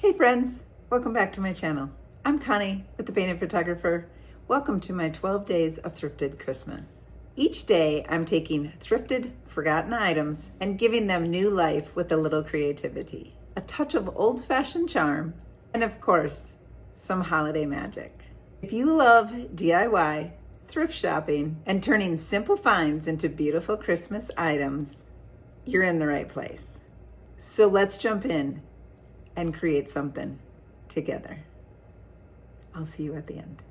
Hey friends, welcome back to my channel. I'm Connie with the Painted Photographer. Welcome to my 12 days of thrifted Christmas. Each day I'm taking thrifted, forgotten items and giving them new life with a little creativity, a touch of old-fashioned charm, and of course, some holiday magic. If you love DIY, thrift shopping, and turning simple finds into beautiful Christmas items, you're in the right place. So let's jump in and create something together. I'll see you at the end.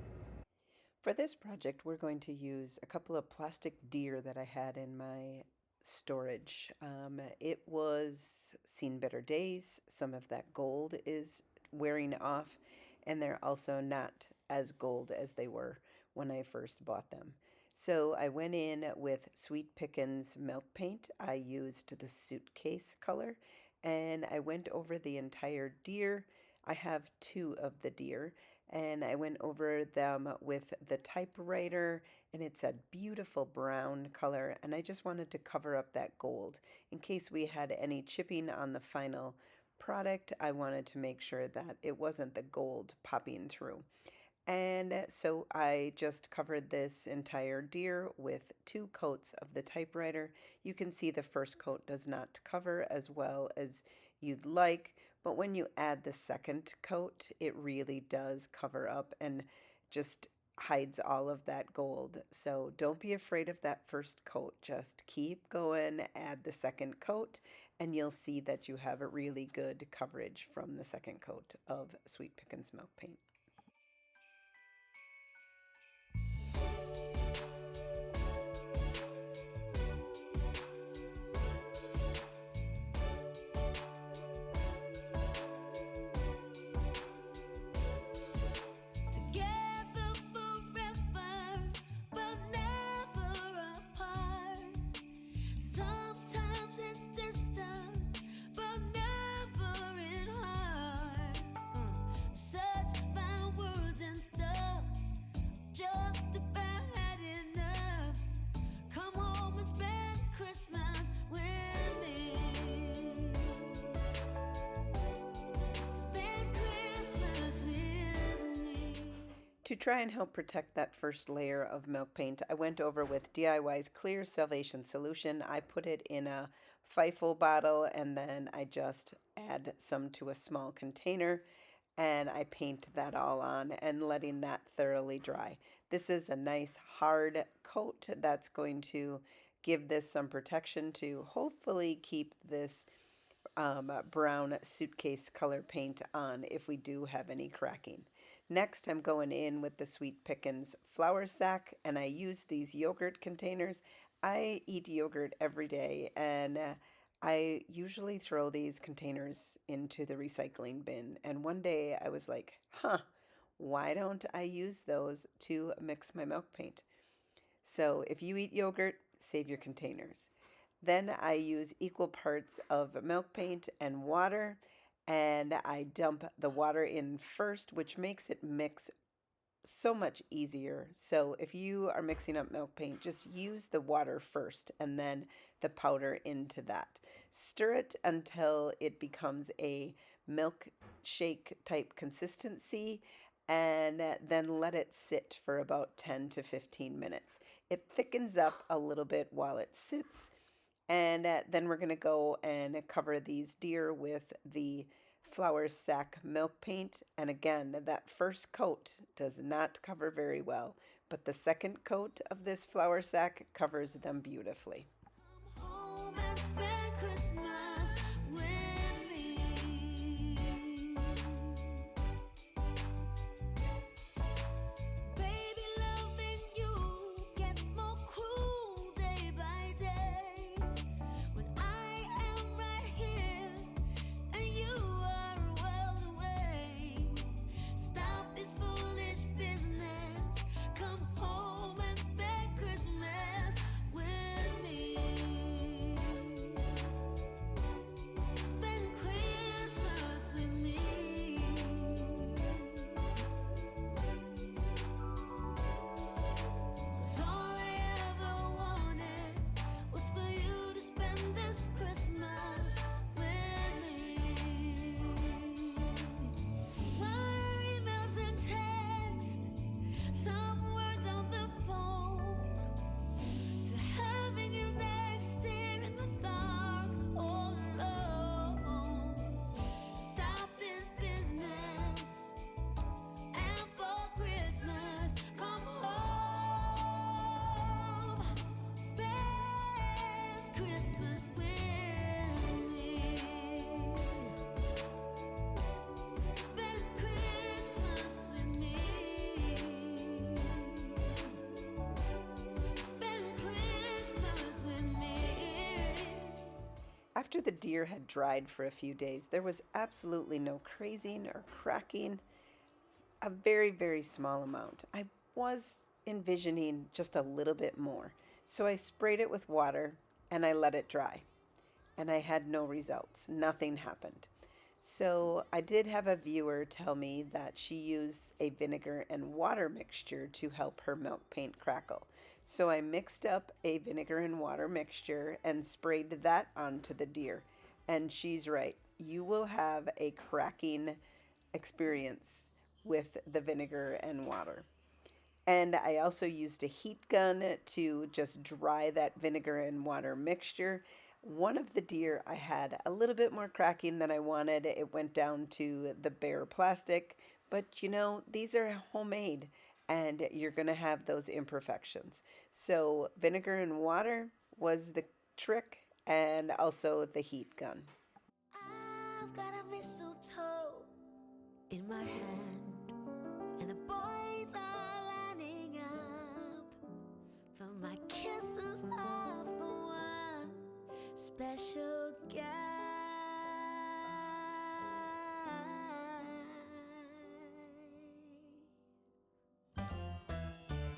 For this project, we're going to use a couple of plastic deer that I had in my storage. It was seen better days. Some of that gold is wearing off, and they're also not as gold as they were when I first bought them. So I went in with Sweet Pickens milk paint. I used the suitcase color, and I went over the entire deer. I have two of the deer, and I went over them with the typewriter, and it's a beautiful brown color, and I just wanted to cover up that gold. In case we had any chipping on the final product, I wanted to make sure that it wasn't the gold popping through. And so I just covered this entire deer with two coats of the typewriter. You can see the first coat does not cover as well as you'd like, but when you add the second coat, it really does cover up and just hides all of that gold. So don't be afraid of that first coat. Just keep going, add the second coat, and you'll see that you have a really good coverage from the second coat of Sweet Pickens milk paint. To try and help protect that first layer of milk paint, I went over with DIY's Clear Salvation Solution. I put it in a FIFO bottle, and then I just add some to a small container, and I paint that all on and letting that thoroughly dry. This is a nice hard coat that's going to give this some protection to hopefully keep this brown suitcase color paint on if we do have any cracking. Next, I'm going in with the Sweet Pickens flour sack, and I use these yogurt containers. I eat yogurt every day, and I usually throw these containers into the recycling bin. And one day I was like, why don't I use those to mix my milk paint? So if you eat yogurt, save your containers. Then I use equal parts of milk paint and water, and I dump the water in first, which makes it mix so much easier. So if you are mixing up milk paint, just use the water first and then the powder into that. Stir it until it becomes a milkshake type consistency, and then let it sit for about 10 to 15 minutes. It thickens up a little bit while it sits, and then we're going to go and cover these deer with the flour sack milk paint. And again, that first coat does not cover very well, but the second coat of this flour sack covers them beautifully. after the deer had dried for a few days, there was absolutely no crazing or cracking, a very, very small amount. I was envisioning just a little bit more. So I sprayed it with water and I let it dry. And I had no results. Nothing happened. So I did have a viewer tell me that she used a vinegar and water mixture to help her milk paint crackle. So I mixed up a vinegar and water mixture and sprayed that onto the deer. And she's right. You will have a cracking experience with the vinegar and water. And I also used a heat gun to just dry that vinegar and water mixture. One of the deer I had a little bit more cracking than I wanted. It went down to the bare plastic, but you know, these are homemade and you're going to have those imperfections. So vinegar and water was the trick, and also the heat gun. I've got a mistletoe in my hand, and the boys are lining up for my kisses are for one special guy.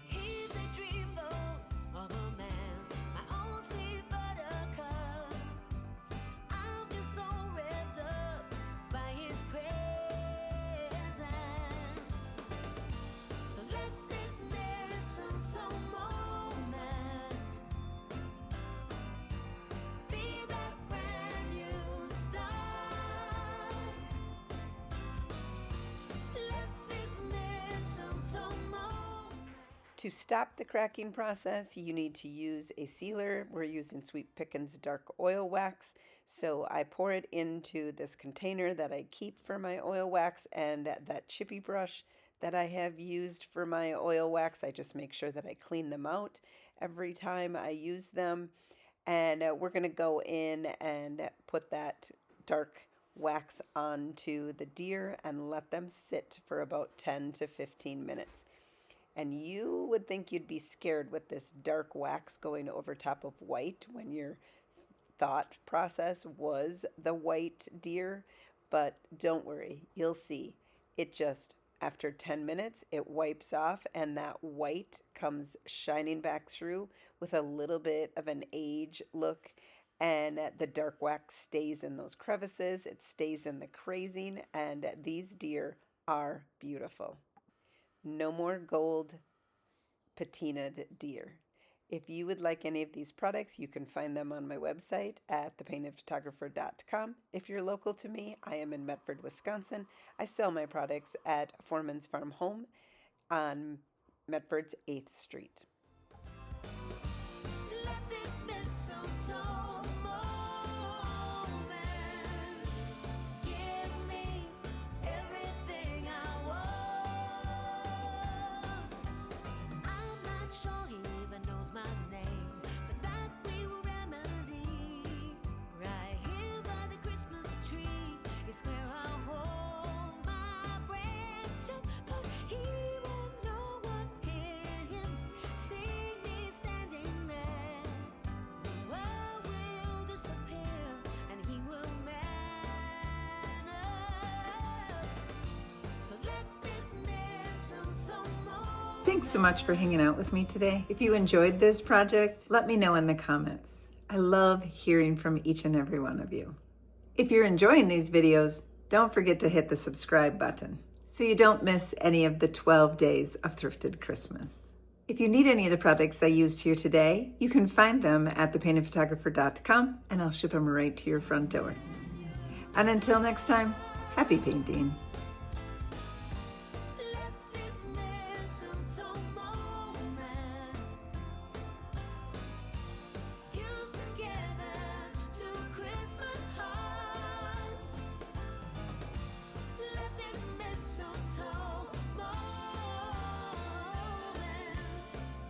He's a dreamboat of a man, my own sweet buttercup. I'm just so wrapped up by his presence. So let this mistletoe moment be that brand new start. Let this mistletoe moment. To stop the cracking process, you need to use a sealer. We're using Sweet Pickens Dark Oil Wax. So I pour it into this container that I keep for my oil wax, and that Chippy brush that I have used for my oil wax, I just make sure that I clean them out every time I use them. And we're going to go in and put that dark wax onto the deer and let them sit for about 10 to 15 minutes. And you would think you'd be scared with this dark wax going over top of white when your thought process was the white deer. But don't worry, you'll see. It just, after 10 minutes, it wipes off and that white comes shining back through with a little bit of an age look. And the dark wax stays in those crevices, it stays in the crazing, and these deer are beautiful. No more gold patinaed deer. If you would like any of these products, you can find them on my website at thepaintedphotographer.com. If you're local to me, I am in Medford, Wisconsin. I sell my products at Foreman's Farm Home on Medford's 8th Street. Let this mistletoe moment give me everything I want. I'm not sure he even knows my name, but that we will remedy right here by the Christmas tree is where I hold my breath. But he won't know what hit him. See me standing there. The world will disappear and he will man up. So let this mistletoe moment. Thanks so much for hanging out with me today. If you enjoyed this project, let me know in the comments. I love hearing from each and every one of you. If you're enjoying these videos, don't forget to hit the subscribe button so you don't miss any of the 12 days of Thrifted Christmas. If you need any of the products I used here today, you can find them at thepaintedphotographer.com and I'll ship them right to your front door. And until next time, happy painting. Let this mistletoe moment fuse together two Christmas hearts. Let this mistletoe moment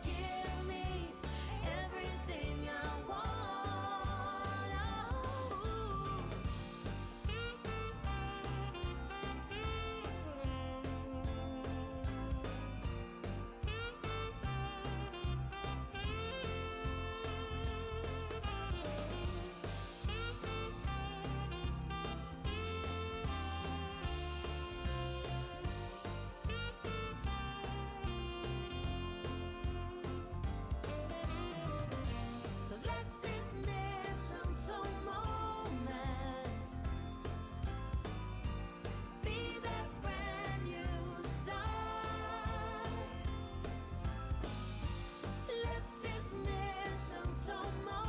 give me everything I want. so much.